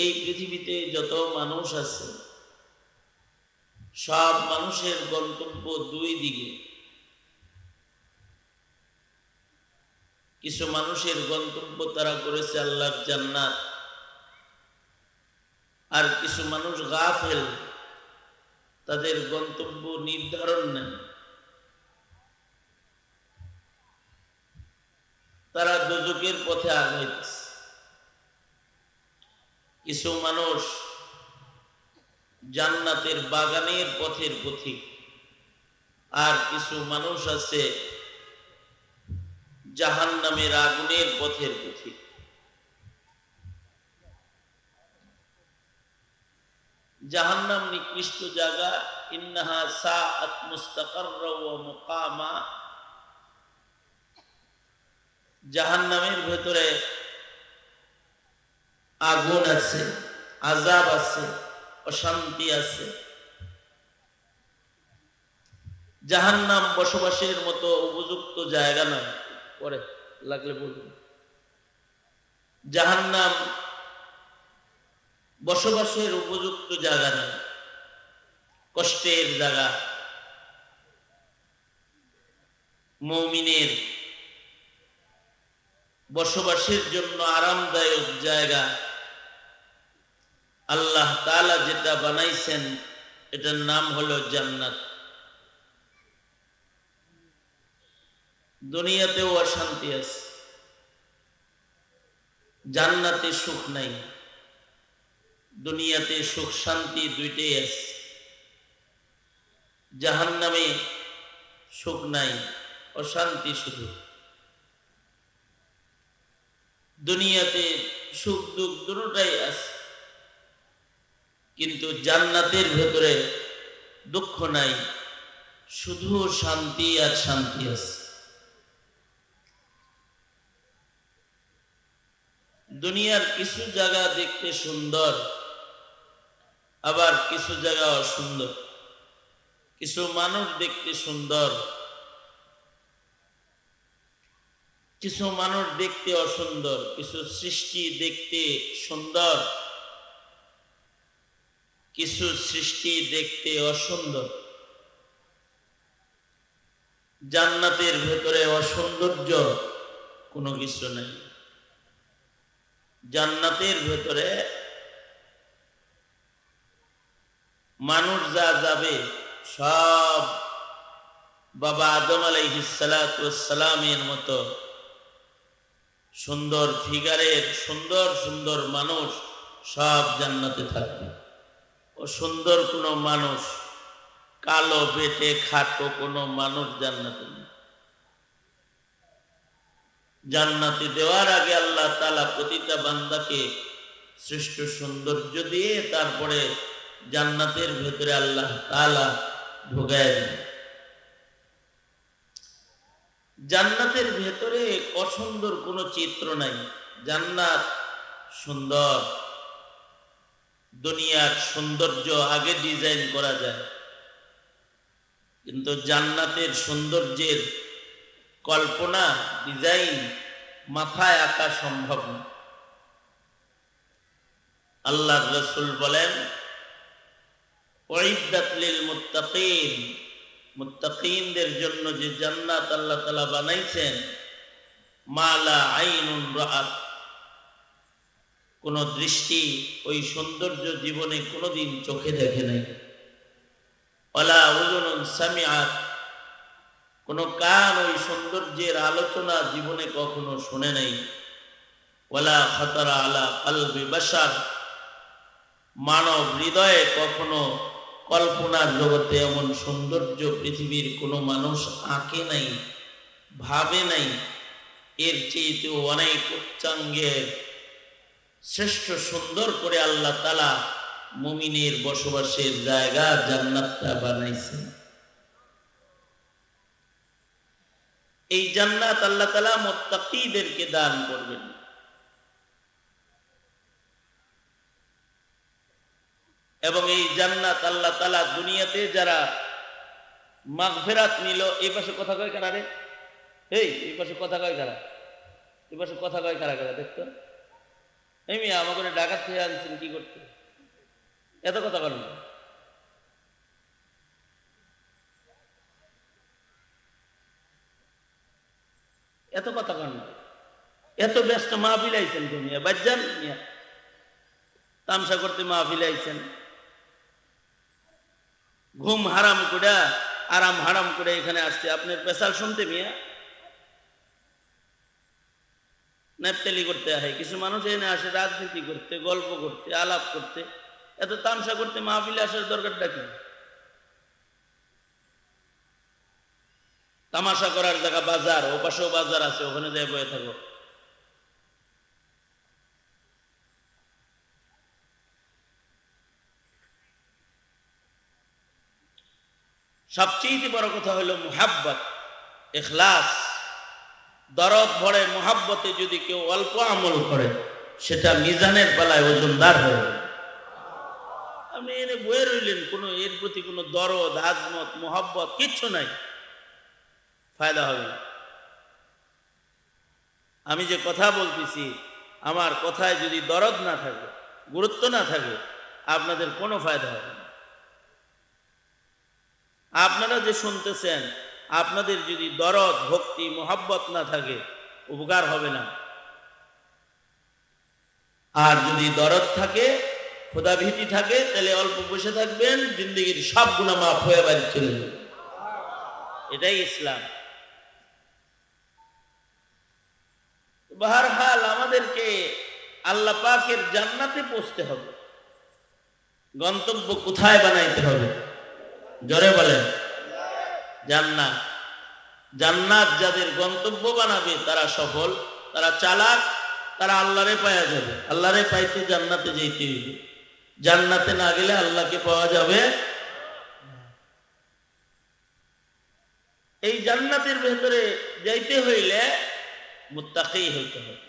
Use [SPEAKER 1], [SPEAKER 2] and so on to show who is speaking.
[SPEAKER 1] এই পৃথিবীতে যত মানুষ আছে সব মানুষের গন্তব্য দুই দিকে। কিছু মানুষের গন্তব্য তারা করেছে আল্লাহর জান্নাত, আর কিছু মানুষ গাফেল, তাদের গন্তব্য নির্ধারণ নেই, তারা দোজখের পথে আগাইতেছে। কিছু মানুষ জান্নাতের বাগানের পথের পথিক, আর কিছু মানুষ আছে জাহান্নামের আগুনের পথের পথিক। জাহান্নাম নিকৃষ্ট জায়গা, ইন্নাহা সাআত মুস্তাকাররা ওয়া মুকামা। জাহান্নামের ভেতরে আগুন আছে, আযাব আছে, অশান্তি আছে। জাহান্নাম বসবাসের মতো উপযুক্ত জায়গা নয়। পরে লাগলে বলুন। জাহান্নাম বসবাসের উপযুক্ত জায়গা নয়, কষ্টের জায়গা। মুমিনের বসবাসের জন্য আরামদায়ক জায়গা আল্লাহ তাআলা যেটা বানাইছেন এটার নাম হলো জান্নাত। দুনিয়াতেও অশান্তি আছে, জান্নাতে সুখ নাই। দুনিয়াতে সুখ শান্তি দুইটাই আছে, জাহান্নামে সুখ নাই, অশান্তি শুধু। দুনিয়াতে সুখ দুঃখ দুটোটাই আছে, কিন্তু জান্নাতের ভেতরে দুঃখ নাই, শুধু শান্তি আর শান্তি আছে। দুনিয়ার কিছু জায়গা দেখতে সুন্দর, আবার কিছু জায়গা অসুন্দর। কিছু মানুষ দেখতে সুন্দর, কিছু মানুষ দেখতে অসুন্দর। কিছু সৃষ্টি দেখতে সুন্দর, কিছু সৃষ্টি দেখতে অসুন্দর। জান্নাতের ভেতরে অসৌন্দর্য কোনো কিছু নেই। জান্নাতের ভেতরে মানুষ যা যাবে সব বাবা আদম আলাইহিস সালাতু ওয়াস সালামের মতো সুন্দর ফিগারের সুন্দর সুন্দর মানুষ সব জান্নাতে থাকবে। ও সুন্দর কোনো মানুষ, কালো বেটে খাটো কোনো মানুষ জান্নাতে নেই। জান্নাতে দেওয়ার আগে আল্লাহ তাআলা প্রতিটা বান্দাকে শ্রেষ্ঠ সৌন্দর্য দিয়ে তারপরে জান্নাতের ভেতরে আল্লাহ তাআলা ঢুকায় দেন। জান্নাতের ভেতরে অসুন্দর কোনো চিত্র নাই। জান্নাত সুন্দর। দুনিয়ার সৌন্দর্য আগে ডিজাইন করা যায়, কিন্তু জান্নাতের সৌন্দর্যের কল্পনা ডিজাইন মাথায় আঁকা সম্ভব না। আল্লাহর রাসূল বলেন, উইদ্দাত লিল মুত্তাকিন, মুত্তাকিনদের জন্য যে জান্নাত আল্লাহ তাআলা বানাইছেন, মা লা আইনুন রাআত, কোন দৃষ্টি ওই সৌন্দর্য জীবনে কোনোদিন চোখে দেখে নাই। ওয়ালা উযুনুন সামিআত, কোন কান ওই সৌন্দর্যের আলোচনা জীবনে কখনো শুনে নাই। ওয়ালা খাতারা আলা কলবি বাশার, মানব হৃদয়ে কখনো কল্পনার জগতে এমন সৌন্দর্য পৃথিবীর কোনো মানুষ আঁকে নাই, ভাবে নাই। এর চেয়েতেও অনেক উচ্চাঙ্গে শ্রেষ্ঠ সুন্দর করে আল্লাহ তাআলা মুমিনের বসবাসের জায়গা জান্নাতটা বানাইছেন। এই জান্নাত আল্লাহ তাআলা মুত্তাকিদেরকে দান করবেন। এবং এই জান্নাত আল্লাহ তাআলা দুনিয়াতে যারা মাগফিরাত নিল, এই পাশে কথা কয় কারা রে? এই পাশে কথা কয় কারা? এই পাশে কথা কয় কারা কারা দেখতো? এই মিয়া আমাকে ডাকাত থেকে আনছেন কি করতে? এত কথা বলেন, এত কথা কন না। এত ব্যস্ত মাহফিল আইছেন তো মিয়া, বাজ্জান মিয়া তামসা করতে মাহফিল আইছেন। ঘুম হারাম করে আরাম হারাম করে এখানে আসছে আপনার পেশাল শুনতে মিয়া, নেপতেলি করতে হয়। কিছু মানুষ এনে আসে রাজনীতি করতে, গল্প করতে, আলাপ করতে। এত তামসা করতে মাহফিলে আসার দরকারটা কি? তামাশা করার জায়গা বাজার, ও পাশেও বাজার আছে, ওখানে যাই বয়ে থাকো। সবচেয়ে বড় কথা হলো মুহাব্বত, ইখলাস, দরদ ভরে মুহাব্বতে যদি কেউ অল্প আমল করে সেটা মিজানের বেলায় ওজনদার হয়ে যাবে। আপনি এনে বয়ে রইলেন, কোনো এর প্রতি কোনো দরদ, আজমত, মুহাব্বত কিচ্ছু নাই, ফায়দা হবে না। আমি যে কথা বলতেছি, আমার কথায় যদি দরদ না থাকে, গুরুত্ব না থাকে, আপনাদের কোনো ফায়দা হবে না। আপনারা যে শুনতেছেন, আপনাদের যদি দরদ, ভক্তি, মোহাব্বত না থাকে, উপকার হবে না। আর যদি দরদ থাকে, খোদাভীতি থাকে, তাহলে অল্প বসে থাকবেন, জিন্দগির সব গুনাহ মাফ হয়ে বাড়ি চলে যাবে। এটাই ইসলাম। বাহরহাল আমাদেরকে আল্লাহ পাকের জান্নাতে পৌঁছতে হবে। গন্তব্য কোথায় বানাইতে হবে? জোরে বলেন, জান্নাত। জান্নাত যাদের গন্তব্য বানাবে তারা সফল, তারা চালাক, তারা আল্লাহরে পাওয়া যাবে। আল্লাহরে পাইতে জান্নাতে যেতে হবে। জান্নাতে না গেলে আল্লাহকে পাওয়া যাবে। এই জান্নাতের ভেতরে যাইতে হইলে মুত্তাকি হইতে হবে।